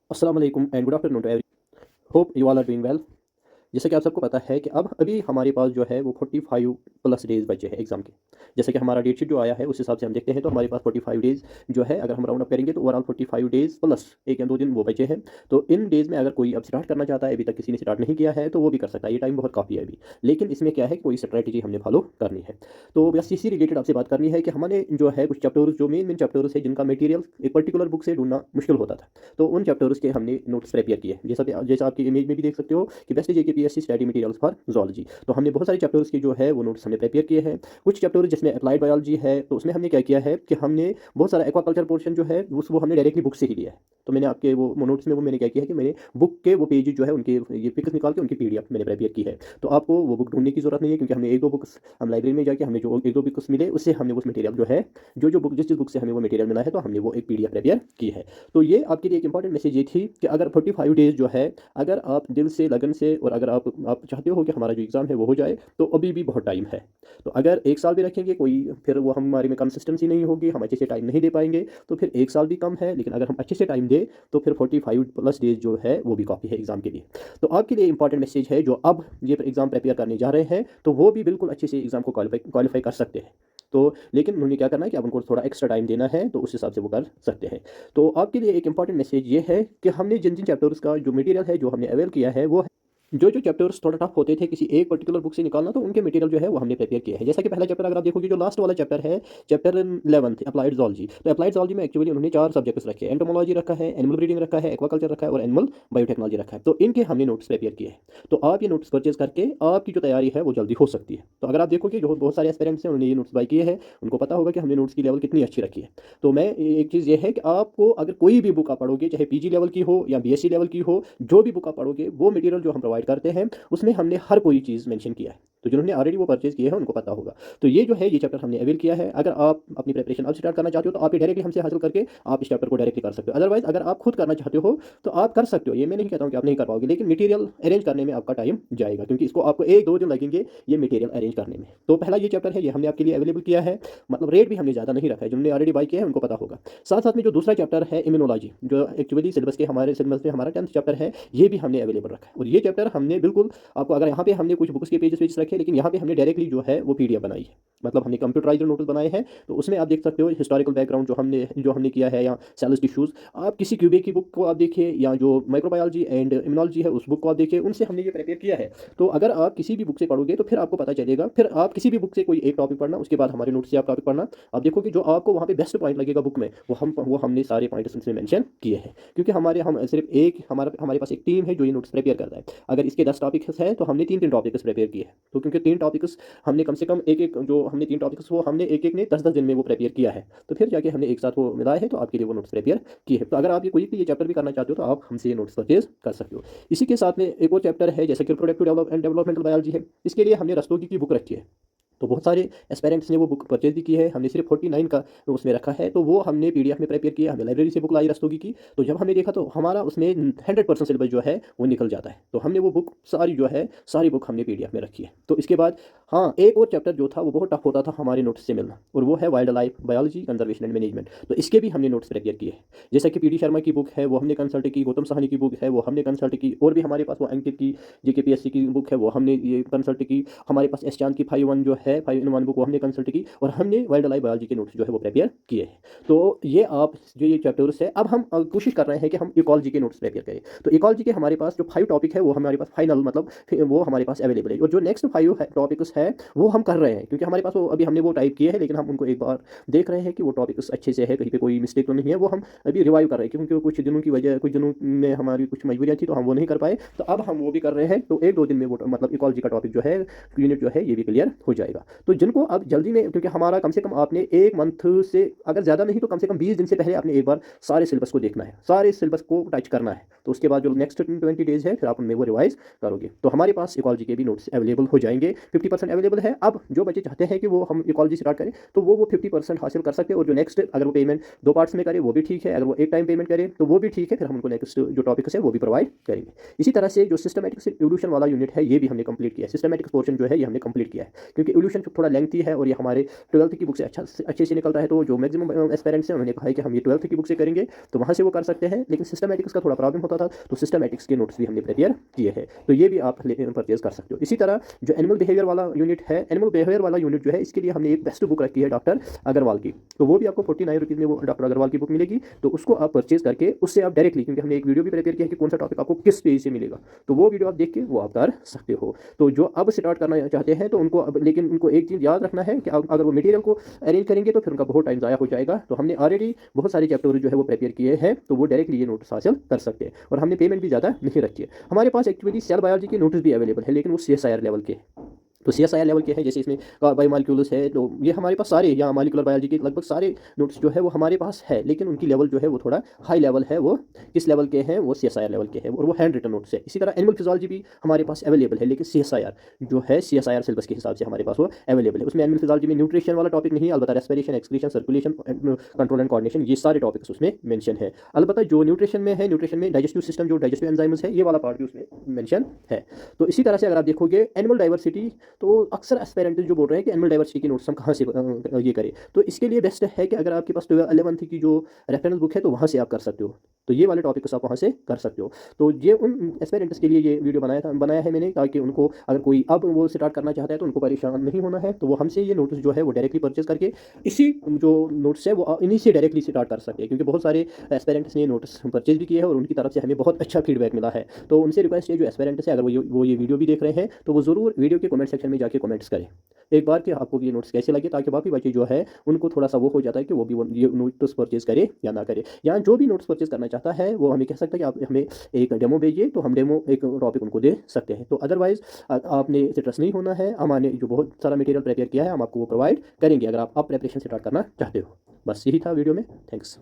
अस्सलाम वालेकुम and good afternoon to every hope you all are doing well. जैसा कि आप सबको पता है कि अब अभी हमारे पास जो है वो 45 प्लस डेज़ बचे हैं एग्ज़ाम के। जैसे कि हमारा डेट शीट जो आया है उस हिसाब से हम देखते हैं तो हमारे पास 45 डेज़ जो है, अगर हम राउंड अप करेंगे तो ओवरऑल 45 डेज़ प्लस 1 या 2 दिन वो बचे हैं। तो इन डेज़ में अगर कोई अब स्टार्ट करना चाहता है, अभी तक किसी ने स्टार्ट नहीं किया है तो वो भी कर सकता है, ये टाइम बहुत काफ़ी है अभी। लेकिन इसमें क्या है कि कोई स्ट्रैटेजी हमने फॉलो करनी है। तो बस इसी रिलेटेड आपसे बात करनी है कि हमने जो है कुछ चैप्टर्स, जो मेन चैप्टर्स है जिनका मटेरियल एक पर्टिकुलर बुक से ढूँढना मुश्किल होता था, तो उन चैप्टर्स के हमने नोट्स प्रिपेयर किए। जैसा आपकी इमेज में भी देख सकते हो कि best JKPSC study materials for zoology. तो हमने बहुत सारे चैप्टर्स के जो है वो नोट्स हमने प्रिपेयर किए हैं। कुछ चैप्टर जिसमें अप्लाइड बायोलॉजी है तो उसमें हमने क्या किया है कि हमने बहुत सारा एक्वाकल्चर पोर्शन जो है वो हमने डायरेक्टली बुक से ही लिया है। तो मैंने आपके वो नोट्स में वो मैंने क्या किया है कि मैंने बुक के वो पेज जो है उनके ये पिक्स निकाल के उनकी पीडीएफ मैंने प्रिपेयर की है। तो आपको वो बुक ढूंढने की जरूरत नहीं है, क्योंकि हमने एक दो बुक्स हम लाइब्रेरी में जाके हमने जो एक दो बुक्स मिले उससे हमने उस मटेरियल जो है, जो बुक जिस बुक से हमें वो मटेरियल मिला है, तो हमने वो एक पीडीएफ प्रिपेयर की है। तो ये आपके लिए एक इंपॉर्टेंट मैसेज ये थी कि अगर 45 डेज़ जो है, अगर आप दिल से, लगन से, और अगर आप चाहते हो कि हमारा जो एग्ज़ाम है वो हो जाए, तो अभी भी बहुत टाइम है। तो अगर 1 साल भी रखेंगे कोई, फिर वो हमारे में कंसिस्टेंसी नहीं होगी, हम अच्छे से टाइम नहीं दे पाएँगे, तो फिर 1 साल भी कम है। लेकिन अगर हम अच्छे से टाइम दें तो फिर 45 प्लस डेज़ जो है वो भी काफ़ी है एग्ज़ाम के लिए। तो आपके लिए इंपॉर्टेंट मैसेज है, जो अब ये एग्ज़ाम प्रिपेयर करने जा रहे हैं, तो वो भी बिल्कुल अच्छे से एग्ज़ाम को क्वालीफाई कर सकते हैं। तो लेकिन उन्होंने क्या करना है कि अब उनको थोड़ा एक्स्ट्रा टाइम देना है, तो उस हिसाब से वो कर सकते हैं। तो आपके लिए एक इंपॉर्टेंट मैसेज ये है कि हमने जिन-जिन चैप्टर्स का जो मटेरियल है, जो हमने अवेल किया है, वो जो चैप्टर्स थोड़ा टफ होते थे किसी एक पर्टिकुलर बुक से निकालना, तो उनके मटेरियल जो है वो हमने प्रिपेयर किया है। जैसा कि पहला चैप्टर अगर आप देखोगे, जो लास्ट वाला चैप्टर है, चैप्टर 11 अप्लाइड ज़ूलॉजी। तो अप्लाइड ज़ूलॉजी में एक्चुअली उन्होंने 4 सब्जेक्ट्स रखे हैं। एंटोमोलॉजी रखा है, एनिमल ब्रीडिंग रखा है, एक्वाकल्चर रखा है और एनिमल बायोटेक्नोलॉजी रखा है। तो इनके हमने नोट्स प्रिपेयर किए हैं। तो आप ये नोट्स परचेज करके आपकी जो तैयारी है वो जल्दी हो सकती है। तो अगर आप देखोगे, जो बहुत सारे एस्पिरेंट्स हैं उन्होंने ये नोट्स बाय किए हैं, उनको पता होगा कि हमने नोट्स की लेवल कितनी अच्छी रखी है। तो मैं एक चीज़ ये है कि आपको अगर कोई भी बुक आप पढ़ोगे, चाहे पीजी लेवल की हो या बीएससी लेवल की हो, जो भी बुक आप पढ़ोगे, वो मटेरियल जो हम प्रोवाइड करते हैं उसमें हमने हर कोई चीज़ मेंशन किया है। तो जिन्होंने ऑलरेडी वो परचेज़ किए हैं उनको पता होगा। तो ये जो है, ये चैप्टर हमने अवेल किया है। अगर आप अपनी प्रिपरेशन अब स्टार्ट करना चाहते हो, तो आप ये डायरेक्टली हमसे हासिल करके आप इस चैप्टर को डायरेक्टली कर सकते हो। अदरवाइज़ अगर आप खुद करना चाहते हो तो आप कर सकते हो। ये मैं नहीं कहता हूँ कि आप नहीं कर पाओगे, लेकिन मटेरियल अरेंज करने में आपका टाइम जाएगा, क्योंकि इसको आपको 1-2 दिन लगेंगे ये मटेरियल अरेंज करने में। तो पहला ये चैप्टर है, ये हमने आपके लिए अवेलेबल किया है। मतलब रेट भी हमने ज़्यादा नहीं रखा है, जिन्होंने ऑलरेडी बाय किया है उनको पता होगा। साथ-साथ में जो दूसरा चैप्टर है इम्यूनोलॉजी, जो एक्चुअली हमारे सिलेबस में हमारा 10th चैप्टर है, ये भी हमने अवेलेबल रखा है। और ये चैप्टर हमने बिल्कुल आपको, अगर यहाँ पे हमने कुछ बुक्स के पेजेस रखे, लेकिन यहाँ पे हमने डायरेक्टली जो है वो पीडीएफ बनाई है। मतलब हमने कंप्यूटराइज्ड नोट्स बनाए हैं, तो उसमें आप देख सकते हो हिस्टोरिकल बैकग्राउंड जो हमने किया है, या सेल्स टिश्यूज। आप किसी क्यूबे की बुक को आप देखिए, या जो माइक्रोबायोलॉजी एंड इम्यूनोलॉजी है उस बुक को आप देखिए, उनसे हमने ये प्रिपेयर किया है। तो अगर आप किसी भी बुक से पढ़ोगे तो फिर आपको पता चलेगा। फिर आप किसी भी बुक से कोई एक टॉपिक पढ़ना, उसके बाद हमारे नोट्स से आप टॉपिक पढ़ना, आप देखोगे जो आपको वहाँ पे बेस्ट पॉइंट लगेगा बुक में, वो हमने सारे पॉइंट्स उसमें मेंशन किए हैं। क्योंकि हम सिर्फ एक हमारे पास एक टीम है जो ये नोट्स प्रिपेयर करता है। अगर इसके 10 टॉपिक्स हैं तो हमने 3-3 टॉपिक्स प्रिपेयर किए हैं। तो क्योंकि 3 टॉपिक्स हमने कम से कम एक-एक, जो हमने 3 टॉपिक्स वो हमने एक-एक ने 10-10 दिन में वो प्रिपेयर किया है। तो फिर जाके हमने एक साथ वो मिलाए हैं, तो आपके लिए वो नोट्स प्रिपेयर किए हैं। तो अगर आप ये कोई भी ये चैप्टर भी करना चाहते हो तो आप हमसे ये नोट्स परचेज़ कर सकते हो। इसी के साथ में एक और चैप्टर है, जैसे कि रिप्रोडक्टिव डेवलपमेंटल बायोलॉजी है। इसके लिए हमने रस्तोगी की बुक रखी है। तो बहुत सारे एस्पायरेंट्स ने वो बुक परचेज़ भी की है। हमने सिर्फ 49 का उसमें रखा है, तो वो हमने पीडीएफ में प्रिपेयर किया। हमने लाइब्रेरी से बुक लाई रस्तोगी की। तो जब हमने देखा तो हमारा उसमें 100% सिलेबस जो है वो निकल जाता है। तो हमने वो बुक सारी जो है, सारी बुक हमने पीडीएफ में रखी है। तो इसके बाद हाँ, एक और चैप्टर जो था वो बहुत टफ होता था हमारे नोट्स से मिलना, और वो है wild life biology conservation and management. तो इसके भी हमने नोट्स प्रिपेयर किए हैं। जैसा कि पीडी शर्मा की बुक है वो हमने कंसल्ट की, गौतम साहनी की बुक है वो हमने कंसल्ट की, और भी हमारे पास वो अंकित की जेकेपीएससी की बुक है वो हमने ये कंसल्ट की। हमारे पास एस चांद की 5-1 जो है, 5-in-1 बुक, वो हमने कंसल्ट की, और हमने वाइल्ड लाइफ बायोलॉजी के नोट्स जो है वो प्रिपेयर किए हैं। तो ये आप जो ये चैप्टर्स है, अब हम कोशिश कर रहे हैं कि हम इकोलॉजी के नोट्स प्रिपेयर करें। तो इकोलॉजी के हमारे पास जो 5 टॉपिक है वो हमारे पास फाइनल, मतलब वो हमारे पास अवेलेबल है। और जो नेक्स्ट 5 टॉपिक्स है वो हम कर रहे हैं, क्योंकि हमारे पास वो अभी हमने वो टाइप किए हैं, लेकिन हम उनको एक बार देख रहे हैं कि वो टॉपिक्स अच्छे से है, कहीं पे कोई मिस्टेक तो नहीं है। वो हम अभी रिवाइव कर रहे हैं, क्योंकि कुछ दिनों की वजह, कुछ दिनों में हमारी कुछ मजबूरियाँ थी तो हम वो नहीं कर पाए। तो अब हम वो भी कर रहे हैं। तो 1-2 दिन में वो मतलब इकोलॉजी का टॉपिक जो है, यूनिट जो है, ये भी क्लियर हो जाएगा। तो जिनको अब जल्दी में, क्योंकि हमारा कम से कम आपने 1 मंथ से, अगर ज़्यादा नहीं तो कम से कम 20 दिन से पहले आपने एक बार सारे सिलेबस को देखना है, सारे सिलेबस को टच करना है। तो उसके बाद जो नेक्स्ट 20 डेज़ है फिर आप उनमें वो रिवाइज करोगे। तो हमारे पास इकोलॉजी के भी नोट्स अवेलेबल हो जाएंगे, 50% अवेलेबल है। अब जो बच्चे चाहते हैं कि वो हम इकोलॉजी स्टार्ट करें तो वो 50% हासिल कर सकते हैं, और जो नेक्स्ट अगर वो पेमेंट 2 पार्ट्स में करे वो भी ठीक है, अगर वो एक टाइम पेमेंट करे तो वो भी ठीक है, फिर हम उनको नेक्स्ट जो टॉपिक्स है वो भी प्रोवाइड करेंगे। इसी तरह से जो सिस्टमैटिक्स एवोल्यूशन वाला यूनिट है ये भी हमने कंप्लीट किया है, सिस्टमैटिक्स पोर्शन जो है ये हमने कंप्लीट किया है, क्योंकि एवोल्यूशन थोड़ा लेंथी है और ये हमारे 12th की बुक से अच्छे से निकलता है। तो जो मैक्सिमम एस्पेरेंट्स हैं उन्होंने कहा है कि हम ये 12th की बुक से करेंगे, तो वहाँ से वो कर सकते हैं, लेकिन सिस्टमैटिक्स का थोड़ा प्रॉब्लम होता था, तो सिस्टमैटिक्स के नोट्स भी हमने प्रिपेयर किए हैं, तो ये भी आप परचेज कर सकते हो। इसी तरह जो एनिमल बिहेवियर वाला यूनिट है, एनिमल बिहेवियर वाला यूनिट जो है इसके लिए हमने एक बेस्ट बुक रखी है डॉक्टर अग्रवाल की, तो वो भी आपको 49 रुपीज़ में वो डॉक्टर अग्रवाल की बुक मिलेगी, तो उसको आप परचेज करके उससे आप डायरेक्टली, क्योंकि हमने एक वीडियो भी प्रिपेयर किया है कि कौन सा टॉपिक आपको किस पेज से मिलेगा, तो वो वीडियो आप देख के वो आप कर सकते हो। तो जो अब स्टार्ट करना चाहते हैं तो उनको अब, लेकिन उनको एक चीज़ याद रखना है कि अगर वो मटेरियल को अरेंज करेंगे तो फिर उनका बहुत टाइम ज़ाया हो जाएगा। तो हमने ऑलरेडी बहुत सारे चैप्टर जो है वो प्रिपेयर किए हैं, तो वो डायरेक्टली ये नोट्स हासिल कर सकते हैं, और हमने पेमेंट भी ज़्यादा नहीं रखी है। हमारे पास एक्चुअली सेल बायोलॉजी के नोट्स भी अवेलेबल है, लेकिन वो CSIR लेवल के, तो CSIR लेवल के हैं, जैसे इसमें बायोमॉलिक्यूल्स है, तो ये हमारे पास सारे या मॉलिक्यूलर बायोलॉजी के लगभग सारे नोट्स जो है वो हमारे पास है, लेकिन उनकी लेवल जो है वो थोड़ा हाई लेवल है। वो किस लेवल के हैं? वो CSIR लेवल के हैं, और वो हैंड रिटन नोट्स है। इसी तरह एनिमल फिजियोलॉजी भी हमारे पास अवेलेबल है, लेकिन CSIR जो है CSIR सिलेबस के हिसाब से हमारे पास वो अवेलेबल है। उसमें एनिमल फिजियोलॉजी में न्यूट्रिशन वाला टॉपिक नहीं है, अलबत्ता respiration, excretion, circulation, control and coordination, ये सारे टॉपिक्स उसमें मेंशन है। अलबत्ता जो न्यूट्रिशन में है, न्यूट्रिशन में डाइजेस्टिव सिस्टम, जो डाइजेस्टिव एंजाइम्स है, ये वाला पार्ट भी उसमें मेंशन है। तो इसी तरह से अगर आप देखोगे एनिमल डाइवर्सिटी, तो अक्सर एस्पेरेंट्स जो बोल रहे हैं कि एनिमल डाइवर्सिटी के नोट्स हम कहाँ से ये करें, तो इसके लिए बेस्ट है कि अगर आपके पास 11th की जो रेफरेंस बुक है तो वहाँ से आप कर सकते हो, तो ये वाले टॉपिक्स आप वहाँ से कर सकते हो। तो ये उन एस्पेरेंट्स के लिए ये वीडियो बनाया है मैंने, ताकि उनको अगर कोई अब वो स्टार्ट करना चाहता है तो उनको परेशान नहीं होना है, तो वो हमसे ये नोट्स जो है वो डायरेक्टली परचेज करके इसी जो नोट्स है वो इन्हीं से डायरेक्टली स्टार्ट कर सकते हैं, क्योंकि बहुत सारे एस्पेरेंट्स ने नोट्स परचेज भी किए हैं और उनकी तरफ से हमें बहुत अच्छा फीडबैक मिला है। तो उनसे रिक्वेस्ट है, जो एस्पेरेंट्स है अगर वो ये वीडियो भी देख रहे हैं तो वो ज़रूर वीडियो के कमेंट सेक्शन में जाके कमेंट्स करें एक बार कि आपको ये नोट्स कैसे लगे, ताकि बाकी बच्चे जो है उनको थोड़ा सा वो हो जाता है कि वो भी ये नोट्स परचेज करे या ना करे, या जो भी नोट्स परचेज करना चाहता है वो हमें कह सकता है कि आप हमें एक डेमो भेजिए, तो हम डेमो एक टॉपिक उनको दे सकते हैं। तो अदरवाइज आपने इसे ट्रस्ट नहीं होना है, हमने जो बहुत सारा मटेरियल प्रिपेयर किया है हम आपको वो प्रोवाइड करेंगे, अगर आप प्रिपरेशन स्टार्ट करना चाहते हो। बस यही था वीडियो में, थैंक्स।